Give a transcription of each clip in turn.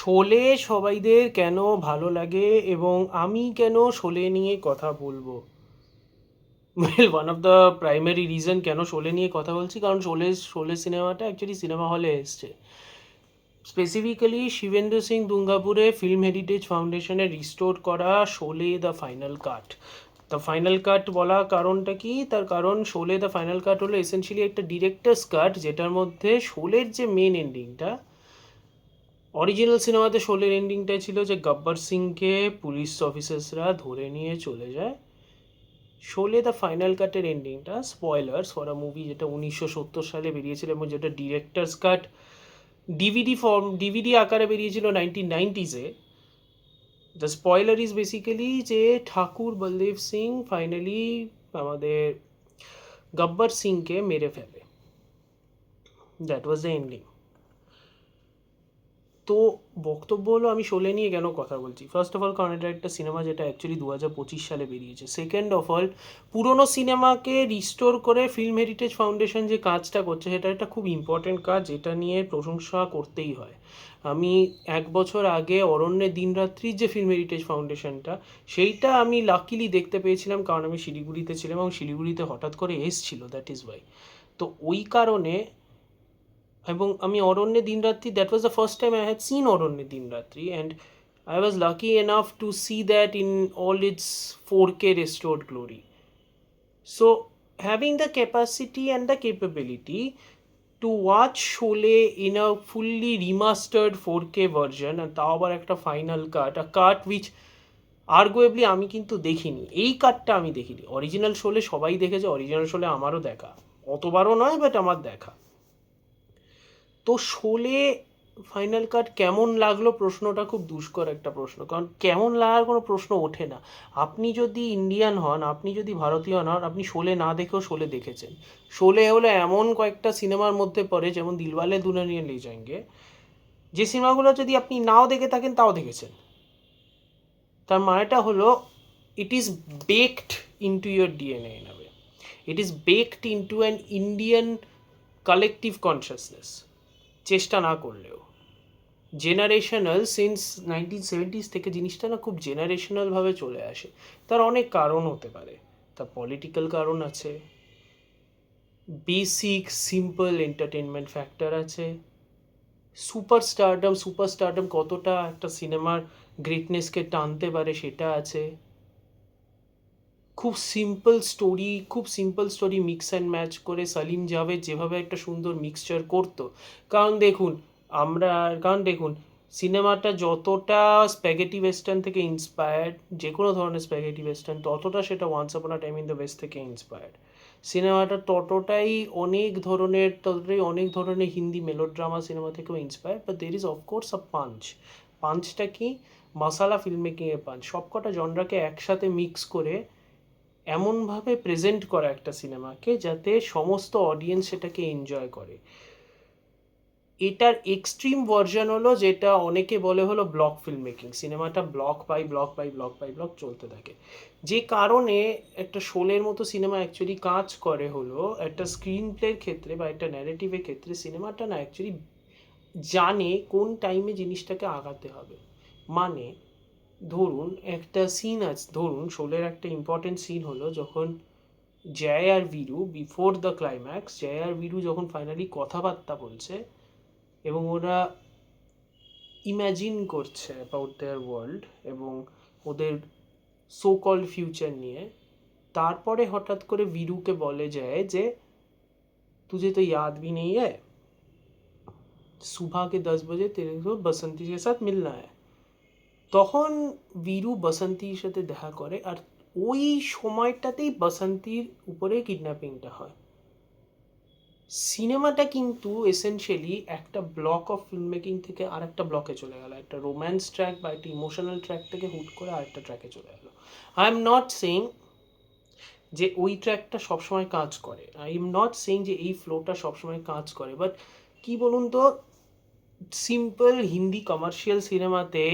শোলে সবাইদের কেন ভালো লাগে এবং আমি কেন শোলে নিয়ে কথা বলবো? Well, one of the primary reason কেন শোলে নিয়ে কথা বলছি, কারণ শোলে সিনেমাটা অ্যাকচুয়ালি সিনেমা হলে এসছে। স্পেসিফিক্যালি শিবেন্দ্র সিং দুঙ্গাপুরে ফিল্ম হেরিটেজ ফাউন্ডেশনে রিস্টোর করা Sholay the final cut. The final cut বলা কারণটা কি? তার কারণ শোলে দ্য ফাইনাল কাট হলো এসেন্সিয়ালি একটা ডিরেক্টরস কাট, যেটার মধ্যে শোলের যে মেন এন্ডিংটা, অরিজিনাল সিনেমাতে শোলের এন্ডিংটাই ছিল যে গব্বর সিংকে পুলিশ অফিসার্সরা ধরে নিয়ে চলে যায়। শোলে দ্য ফাইনাল কাটের এন্ডিংটা, স্পয়লার্স ফর আ মুভি যেটা 1970 সালে বেরিয়েছিল এবং যেটা ডিরেক্টরস কাট ডিভিডি আকারে বেরিয়েছিল 1990s-এ। দ্য স্পয়লার ইজ বেসিক্যালি যে ঠাকুর বলদেব সিং ফাইনালি আমাদের গব্বর সিংকে মেরে ফেলে। That was the ending. তো বক্তব্য হলো আমি শোলে নিয়ে কেন কথা বলছি। ফার্স্ট অফ অল, কারণ এটা একটা সিনেমা যেটা অ্যাকচুয়ালি 2025 সালে বেরিয়েছে। সেকেন্ড অফ অল, পুরোনো সিনেমাকে রিস্টোর করে ফিল্ম হেরিটেজ ফাউন্ডেশন যে কাজটা করছে সেটা একটা খুব ইম্পর্টেন্ট কাজ, যেটা নিয়ে প্রশংসা করতেই হয়। আমি 1 বছর আগে অরণ্যের দিনরাত্রির যে ফিল্ম হেরিটেজ ফাউন্ডেশনটা, সেইটা আমি লাকিলি দেখতে পেয়েছিলাম, কারণ আমি শিলিগুড়িতে ছিলাম এবং শিলিগুড়িতে হঠাৎ করে এসছিল, দ্যাট ইজ ওয়াই। তো ওই কারণে, এবং আমি Aranye Dinratri, that was the first time I had seen Aranye Dinratri, and I was lucky enough to see that in all its 4K restored glory. So having the capacity and the capability to watch Sholay in a fully remastered 4K version, and তাও আবার একটা final cut, a cut which arguably আমি কিন্তু দেখিনি। এই কাটটা আমি দেখিনি। অরিজিনাল শোলে সবাই দেখেছে, অরিজিনাল শোলে আমারও দেখা, অতবারও নয় বাট আমার দেখা। তো শোলে ফাইনাল কাট কেমন লাগলো প্রশ্নটা খুব দুষ্কর একটা প্রশ্ন, কারণ কেমন লাগার কোনো প্রশ্ন ওঠে না। আপনি যদি ইন্ডিয়ান হন, আপনি যদি ভারতীয় হন, আপনি শোলে না দেখেও শোলে দেখেছেন। শোলে হলো এমন কয়েকটা সিনেমার মধ্যে পড়ে, যেমন দিলওয়ালে দুলহানিয়া লে যায়েঙ্গে, যে সিনেমাগুলো যদি আপনি নাও দেখে থাকেন তাও দেখেছেন। তার মানেটা হলো it is baked into your DNA in a way. It is baked into an Indian collective consciousness, চেষ্টা না করলেও। জেনারেশনাল, সিন্স 1970s থেকে জিনিসটা না খুব জেনারেশনালভাবে চলে আসে। তার অনেক কারণ হতে পারে। তার পলিটিক্যাল কারণ আছে, বেসিক সিম্পল এন্টারটেনমেন্ট ফ্যাক্টর আছে, সুপারস্টারডম কতটা একটা সিনেমার গ্রেটনেসকে টানতে পারে সেটা আছে, খুব simple story mix and match করে সালিম জাভেদ যেভাবে একটা সুন্দর মিক্সচার করতো। কারণ দেখুন, আমরা কারণ দেখুন সিনেমাটা যতটা স্প্যাগেটি ওয়েস্টার্ন থেকে ইন্সপায়ার্ড, যে কোনো ধরনের স্প্যাগেটি ওয়েস্টার্ন, ততটা সেটা once upon a time in the west থেকে ইন্সপায়ার্ড। সিনেমাটা ততটাই অনেক ধরনের হিন্দি মেলোড্রামা সিনেমা থেকেও inspired, but there is of course a punch. পাঞ্চটা কি? Masala film মেকিংয়ের punch. সবকটা জনরাকে একসাথে মিক্স করে এমনভাবে প্রেজেন্ট করা একটা সিনেমাকে যাতে সমস্ত অডিয়েন্স সেটাকে এনজয় করে। এটার এক্সট্রিম ভার্সন হলো যেটা অনেকে বলে হলো ব্লক ফিল্ম মেকিং। সিনেমাটা ব্লক চলতে থাকে, যে কারণে একটা শোলের মতো সিনেমা অ্যাকচুয়ালি কাজ করে হলো একটা স্ক্রিন প্লের ক্ষেত্রে বা একটা ন্যারেটিভের ক্ষেত্রে। সিনেমাটা না অ্যাকচুয়ালি জানে কোন টাইমে জিনিসটাকে আগাতে হবে। মানে ধরুন একটা সিন আছে, ধরুন শোলের একটা ইম্পর্টেন্ট সিন হলো যখন জয় আর বীরু বিফোর দ্য ক্লাইম্যাক্স, জয় আর বীরু যখন ফাইনালি কথাবার্তা বলছে এবং ওরা ইম্যাজিন করছে অ্যাবাউট দেয়ার ওয়ার্ল্ড এবং ওদের সো কল্ড ফিউচার নিয়ে, তারপরে হঠাৎ করে বীরুকে বলে যায় যে তুঝে তো याद भी नहीं है, सुबह के 10 बजे तेरे को बसंती के साथ मिलना है। তখন বীরু বাসন্তীর সাথে দেখা করে, আর ওই সময়টাতেই বাসন্তীর উপরে কিডন্যাপিংটা হয়। সিনেমাটা কিন্তু এসেনশিয়ালি একটা ব্লক অফ ফিল্ম মেকিং থেকে আর একটা ব্লকে চলে গেল, একটা রোম্যান্স ট্র্যাক বা একটা ইমোশনাল ট্র্যাক থেকে হুট করে আরেকটা ট্র্যাকে চলে গেল। আই এম নট সেইং যে ওই ট্র্যাকটা সবসময় কাজ করে, আই এম নট সেইং যে এই ফ্লোটা সবসময় কাজ করে, বাট কি বলুন তো, সিম্পল হিন্দি কমার্শিয়াল সিনেমাতে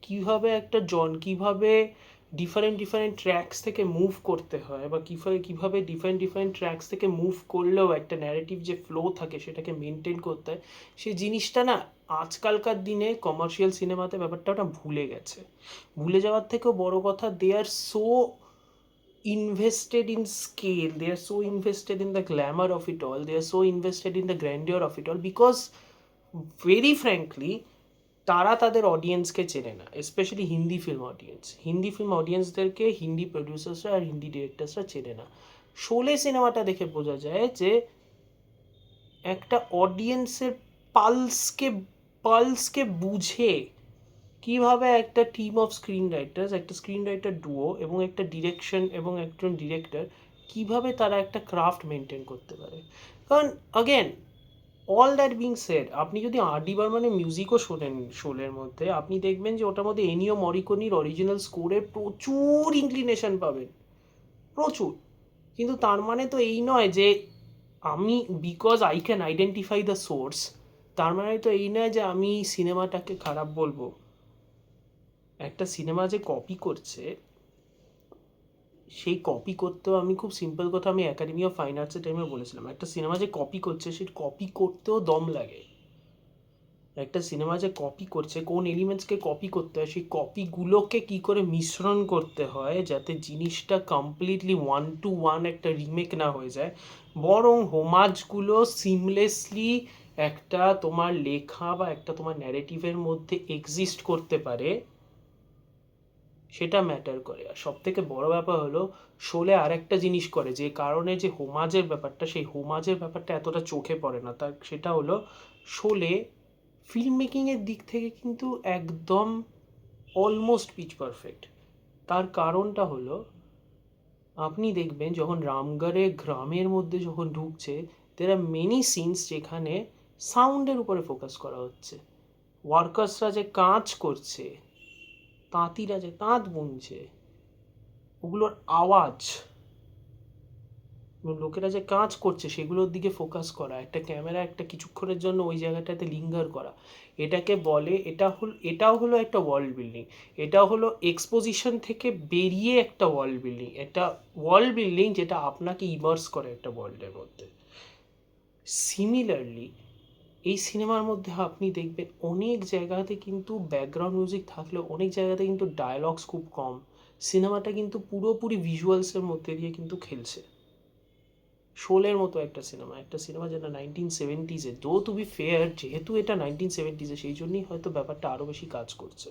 কীভাবে ডিফারেন্ট ট্র্যাকস থেকে মুভ করতে হয়, বা কীভাবে ডিফারেন্ট ট্র্যাকস থেকে মুভ করলেও একটা ন্যারেটিভ যে ফ্লো থাকে সেটাকে মেনটেন করতে হয়, সেই জিনিসটা না আজকালকার দিনে কমার্শিয়াল সিনেমাতে ব্যাপারটা ওটা ভুলে যাওয়ার থেকেও বড় কথা, দে আর so invested in scale, they are so invested in the glamour of it all, they are so invested in the grandeur of it all, because very frankly তারা তাদের অডিয়েন্সকে চেনে না, স্পেশালি হিন্দি ফিল্ম অডিয়েন্সদেরকে হিন্দি প্রডিউসার্সরা আর হিন্দি ডিরেক্টার্সরা চেনে না। শোলে সিনেমাটা দেখে বোঝা যায় যে একটা অডিয়েন্সের পালসকে বুঝে কিভাবে একটা টিম অফ একটা স্ক্রিন রাইটার ডুও এবং একটা ডিরেকশন এবং একজন ডিরেক্টর কিভাবে তারা একটা ক্রাফট মেনটেন করতে পারে। কারণ again, all that being shed, আপনি যদি আর.ডি. বর্মনের মিউজিকও শোনেন শোলের মধ্যে, আপনি দেখবেন যে ওটার মধ্যে এনিও মরিকোনির অরিজিনাল স্কোরে প্রচুর ইনক্লিনেশন পাবেন, প্রচুর। কিন্তু তার মানে তো এই নয় যে আমি because I can identify the source, তার মানে তো এই নয় যে আমি সিনেমাটাকে খারাপ বলবো। একটা সিনেমা যে কপি করছে, সেই কপি করতেও আমি খুব সিম্পল কথা, আমি একাডেমি অফ ফাইন আর্টসের টাইমে বলেছিলাম, একটা সিনেমা যে কপি করছে সেই কপি করতেও দম লাগে। একটা সিনেমা যে কপি করছে, কোন এলিমেন্টসকে কপি করতে হয়, সেই কপিগুলোকে কি করে মিশ্রণ করতে হয় যাতে জিনিসটা কমপ্লিটলি 1-to-1 একটা রিমেক না হয়ে যায়, বরং হোমাজগুলো সিমলেসলি একটা তোমার লেখা বা একটা তোমার ন্যারেটিভের মধ্যে এক্সিস্ট করতে পারে, সেটা ম্যাটার করে। আর সব থেকে বড় ব্যাপার হলো শোলে আর একটা জিনিস করে, যে কারণে যে হোমাজের ব্যাপারটা, সেই হোমাজের ব্যাপারটা এতটা চোখে পড়ে না, তার সেটা হলো শোলে ফিল্ম মেকিংয়ের দিক থেকে কিন্তু একদম অলমোস্ট পিচ পারফেক্ট। তার কারণটা হলো, আপনি দেখবেন যখন রামগড়ে গ্রামের মধ্যে যখন ঢুকছে, দের আর মেনি সিনস যেখানে সাউন্ডের উপরে ফোকাস করা হচ্ছে, ওয়ার্কার্সরা যে কাজ করছে, তাঁতিরা যে তাঁত বুনছে, ওগুলোর আওয়াজ, লোকেরা যে কাজ করছে সেগুলোর দিকে ফোকাস করা, একটা ক্যামেরা একটা কিছুক্ষণের জন্য ওই জায়গাটাতে লিঙ্গার করা, এটাকে বলে, এটাও হলো একটা ওয়ার্ল্ড বিল্ডিং। এটাও হলো এক্সপোজিশন থেকে বেরিয়ে একটা ওয়ার্ল্ড বিল্ডিং, একটা ওয়ার্ল্ড বিল্ডিং যেটা আপনাকে ইমার্স করে একটা ওয়ার্ল্ডের মধ্যে। সিমিলারলি এই সিনেমার মধ্যে আপনি দেখবেন অনেক জায়গাতে কিন্তু ব্যাকগ্রাউন্ড মিউজিক থাকলেও অনেক জায়গাতে কিন্তু ডায়ালগস খুব কম, সিনেমাটা কিন্তু পুরোপুরি ভিজুয়ালসের মধ্যে দিয়ে কিন্তু খেলছে। শোলের মতো একটা সিনেমা যেটা 1970s, দো টু বি ফেয়ার, যেহেতু এটা 1970s সেই জন্যই হয়তো ব্যাপারটা আরও বেশি কাজ করছে,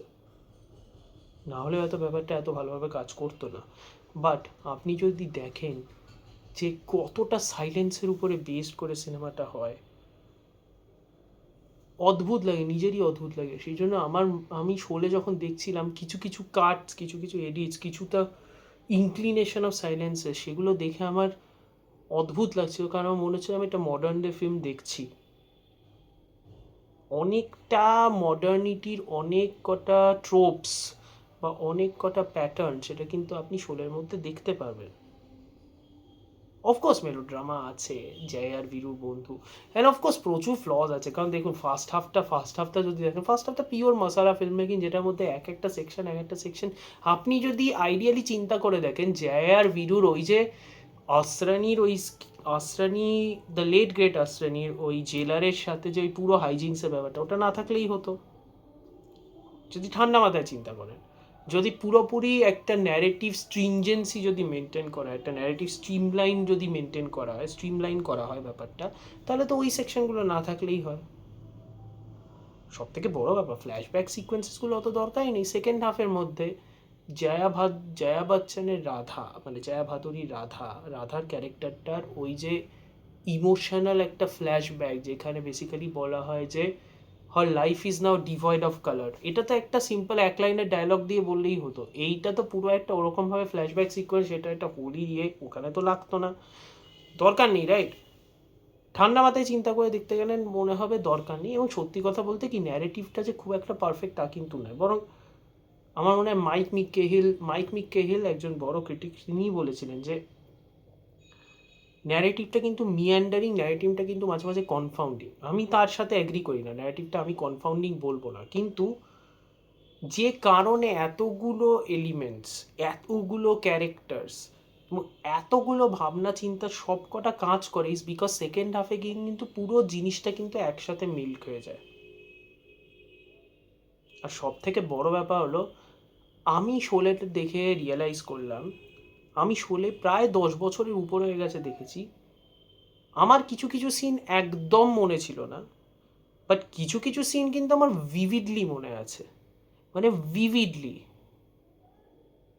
না হলে হয়তো ব্যাপারটা এত ভালোভাবে কাজ করতো না। বাট আপনি যদি দেখেন যে কতটা সাইলেন্সের উপরে বেসড করে সিনেমাটা হয়, অদ্ভুত লাগে, নিজেরই অদ্ভুত লাগে। সেই জন্য আমি শোলে যখন দেখছিলাম, কিছু কিছু কাটস, কিছু কিছু এডিটস, কিছুটা ইনক্লিনেশন অফ সাইলেন্সের, সেগুলো দেখে আমার অদ্ভুত লাগছিল, কারণ আমার মনে হচ্ছে আমি একটা মডার্ন ডে ফিল্ম দেখছি। অনেকটা মডার্নিটির অনেক কটা ট্রোপস বা অনেক কটা প্যাটার্ন, সেটা কিন্তু আপনি শোলের মধ্যে দেখতে পারবেন। অফকোর্স মেলোড্রামা আছে, জয় আর বীরুর বন্ধু, অ্যান্ড অফকোর্স প্রচুর ফ্লজ আছে। কারণ দেখুন ফার্স্ট হাফটা যদি দেখেন, ফার্স্ট হাফটা পিওর মশালা ফিল্ম মেকিং, যেটার মধ্যে এক একটা সেকশন আপনি যদি আইডিয়ালি চিন্তা করে দেখেন, জয় আর বীরুর ওই যে আসরানি, দ্য লেট গ্রেট আসরানির ওই জেলারের সাথে যে ওই পুরো হাইজিনসের ব্যাপারটা, ওটা না থাকলেই হতো, যদি ঠান্ডা মাথায় চিন্তা করেন। যদি পুরোপুরি একটা ন্যারেটিভ স্ট্রিনজেন্সি যদি মেনটেন করা হয়, একটা ন্যারেটিভ স্ট্রিমলাইন করা হয় ব্যাপারটা, তাহলে তো ওই সেকশনগুলো না থাকলেই হয়। সব থেকে বড় ব্যাপার, ফ্ল্যাশব্যাক সিকোয়েন্সেসগুলো অত দরকারই নেই সেকেন্ড হাফের মধ্যে। জয়া বচ্চনের রাধা, মানে জয়া ভাদুরীর রাধার ক্যারেক্টারটার ওই যে ইমোশনাল একটা ফ্ল্যাশব্যাক, যেখানে বেসিক্যালি বলা হয় যে her life is now devoid of colour, এটা তো একটা সিম্পল এক লাইনের ডায়লগ দিয়ে বললেই হতো। এইটা তো পুরো একটা ওরকমভাবে ফ্ল্যাশব্যাক সিকোয়েন্স, সেটা একটা হোলি দিয়ে ওখানে তো লাগতো না, দরকার নেই, রাইট? ঠান্ডা মাথায় চিন্তা করে দেখতে গেলেন মনে হবে দরকার নেই। এবং সত্যি কথা বলতে কি, ন্যারেটিভটা যে খুব একটা পারফেক্ট তা কিন্তু নয়, বরং আমার মনে হয় মাইক মিক কেহিল একজন বড় ক্রিটিক, তিনিই বলেছিলেন যে ন্যারেটিভটা কিন্তু ন্যারেটিভটা কিন্তু মাঝে মাঝে কনফাউন্ডিং। আমি তার সাথে অ্যাগ্রি করি না, ন্যারেটিভটা আমি কনফাউন্ডিং বলবো না, কিন্তু যে কারণে এতগুলো এলিমেন্টস, এতগুলো ক্যারেক্টার্স, এতগুলো ভাবনা চিন্তা সব কটা কাজ করে, ইজ বিকজ সেকেন্ড হাফে গিয়ে কিন্তু পুরো জিনিসটা কিন্তু একসাথে মিল্ক হয়ে যায়। আর সব থেকে বড় ব্যাপার হলো, আমি শোলেটা দেখে রিয়েলাইজ করলাম, আমি শোলে প্রায় 10 বছরের উপরে হয়ে গেছে দেখেছি, আমার কিছু কিছু সিন একদম মনে ছিল না, বাট কিছু কিছু সিন কিন্তু আমার ভিভিডলি মনে আছে, মানে ভিভিডলি।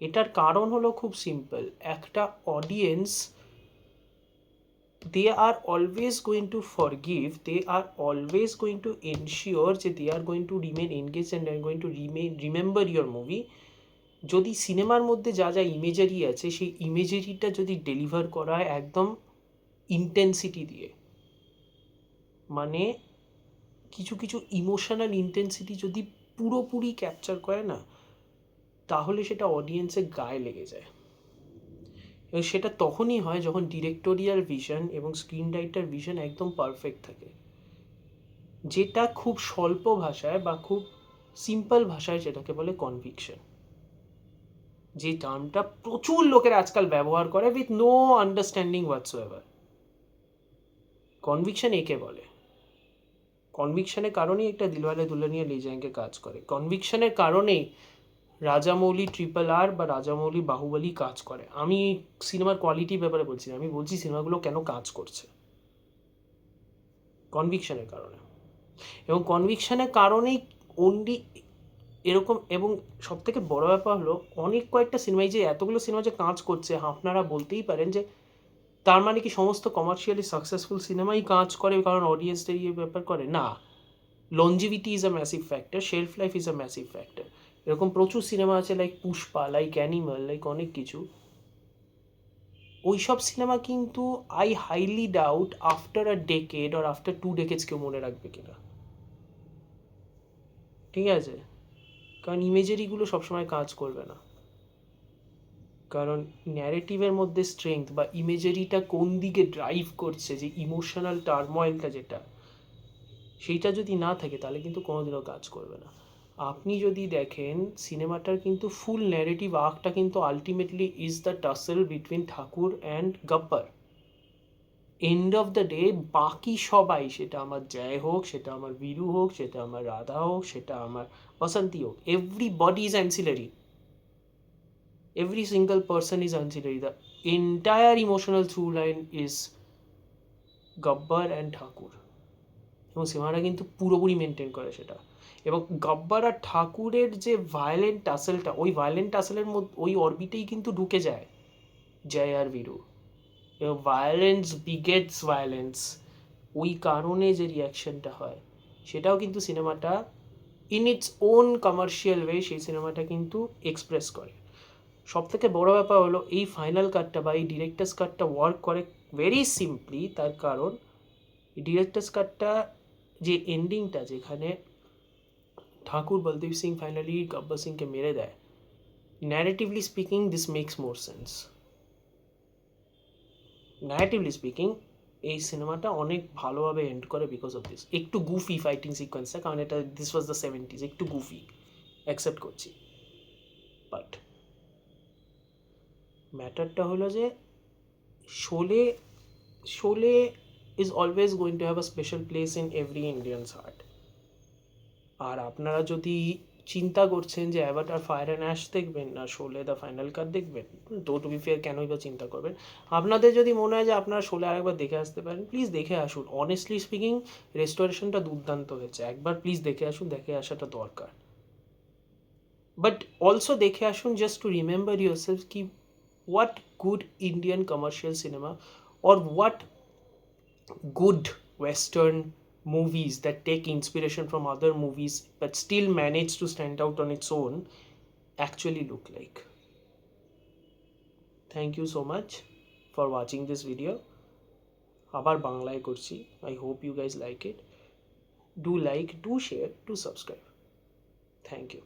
এটার কারণ হলো খুব সিম্পল, একটা audience, they are always going to forgive, they are always going to ensure যে they are going to remain engaged and they are going to remember your movie যদি সিনেমার মধ্যে যা যা ইমেজারি আছে সেই ইমেজারিটা যদি ডেলিভার করা হয় একদম ইন্টেন্সিটি দিয়ে, মানে কিছু কিছু ইমোশনাল ইন্টেন্সিটি যদি পুরোপুরি ক্যাপচার করে না, তাহলে সেটা অডিয়েন্সের গায়ে লেগে যায়। এবং সেটা তখনই হয় যখন ডিরেক্টোরিয়াল ভিশন এবং স্ক্রিন রাইটার ভিশন একদম পারফেক্ট থাকে, যেটা খুব স্বল্প ভাষায় বা খুব সিম্পল ভাষায় যেটাকে বলে কনভিকশন, যে টার্মটা প্রচুর লোকের আজকাল ব্যবহার করে উইথ নো আন্ডারস্ট্যান্ডিং হোয়াটসোএভার। কনভিকশন একে বলে। কনভিকশনের কারণেই একটা দিলওয়ালে দুলহানিয়া লে জায়েঙ্গে কাজ করে, কনভিকশনের কারণেই রাজামৌলি RRR বা রাজামৌলি বাহুবলী কাজ করে। আমি সিনেমার কোয়ালিটির ব্যাপারে বলছি না, আমি বলছি সিনেমাগুলো কেন কাজ করছে, কনভিকশনের কারণে। এবং কনভিকশনের কারণেই অনলি এরকম। এবং সবথেকে বড় ব্যাপার হলো, অনেক কয়েকটা সিনেমায় যে এতগুলো সিনেমা যে কাজ করছে, আপনারা বলতেই পারেন যে তার মানে কি সমস্ত কমার্শিয়ালি সাকসেসফুল সিনেমাই কাজ করে কারণ অডিয়েন্সদের এই ব্যাপার করে? না, longevity is a massive factor, shelf life is a massive factor. এরকম প্রচুর সিনেমা আছে, like Pushpa, like animal, like অনেক কিছু। ওইসব সিনেমা কিন্তু I highly doubt after a decade or after 2 decades কেউ মনে রাখবে কিনা, ঠিক আছে? কারণ ইমেজারিগুলো সবসময় কাজ করবে না, কারণ ন্যারেটিভের মধ্যে স্ট্রেংথ বা ইমেজারিটা কোন দিকে ড্রাইভ করছে, যে ইমোশনাল টার্ময়েলটা যেটা, সেইটা যদি না থাকে তাহলে কিন্তু কোনোদিনও কাজ করবে না। আপনি যদি দেখেন সিনেমাটার কিন্তু ফুল ন্যারেটিভ আর্কটা কিন্তু ultimately is the tussle between Thakur and Gabbar. End of the day বাকি সবাই, সেটা আমার জয় হোক, সেটা আমার বীরু হোক, সেটা আমার রাধা হোক, সেটা আমার বসন্তী হোক, everybody is ancillary, every single person is ancillary. The entire emotional through line is Gabbar and Thakur, এবং সিনেমাটা কিন্তু পুরোপুরি মেনটেন করে সেটা। এবং গব্বর আর ঠাকুরের যে ভায়োলেন্ট টাসেলটা, ওই ভায়োলেন্ট টাসেলের মধ্যে ওই অরবিটেই কিন্তু ঢুকে যায় জয় আর বীরু। এবং ভায়োলেন্স বিগেটস ভায়োলেন্স, ওই কারণে যে রিয়াকশনটা হয় সেটাও কিন্তু সিনেমাটা in its own commercial way সেই সিনেমাটা কিন্তু এক্সপ্রেস করে। সব থেকে বড়ো ব্যাপার হলো এই ফাইনাল কাটটা বা এই ডিরেক্টার্স কাটটা ওয়ার্ক করে ভেরি সিম্পলি, তার কারণ এই ডিরেক্টার্স কাটটা যে এন্ডিংটা, যেখানে ঠাকুর বলদেব সিং ফাইনালি গব্বর সিংকে মেরে দেয়, narratively speaking this makes more sense. Narratively speaking এই সিনেমাটা অনেক ভালোভাবে এন্ড করে বিকজ অফ দিস। একটু গুফি ফাইটিং সিকোয়েন্সটা, কারণ এটা দিস ওয়াজ দ্য 70s, একটু গুফি অ্যাকসেপ্ট করছি, বাট ম্যাটারটা হলো যে Sholay Sholay is always going to have a special place in every Indian's heart. আর আপনারা যদি চিন্তা করছেন যে অ্যাভাটার ফায়ার অ্যান্ড অ্যাশ দেখবেন না শোলে দ্য ফাইনাল কাট দেখবেন, তো টু বি ফেয়ার কেনই বা চিন্তা করবেন? আপনাদের যদি মনে হয় যে আপনারা শোলে আরেকবার দেখে আসতে পারেন, প্লিজ দেখে আসুন। অনেস্টলি স্পিকিং রেস্টোরেশনটা দুর্দান্ত হয়েছে, একবার প্লিজ দেখে আসুন, দেখে আসাটা দরকার। বাট অলসো দেখে আসুন just to remember your self কি what good Indian commercial cinema or what good Western movies that take inspiration from other movies but still manage to stand out on its own actually look like. Thank you so much for watching this video. আবার বাংলায় করছি, I hope you guys like it. Do like, do share, do subscribe. Thank you.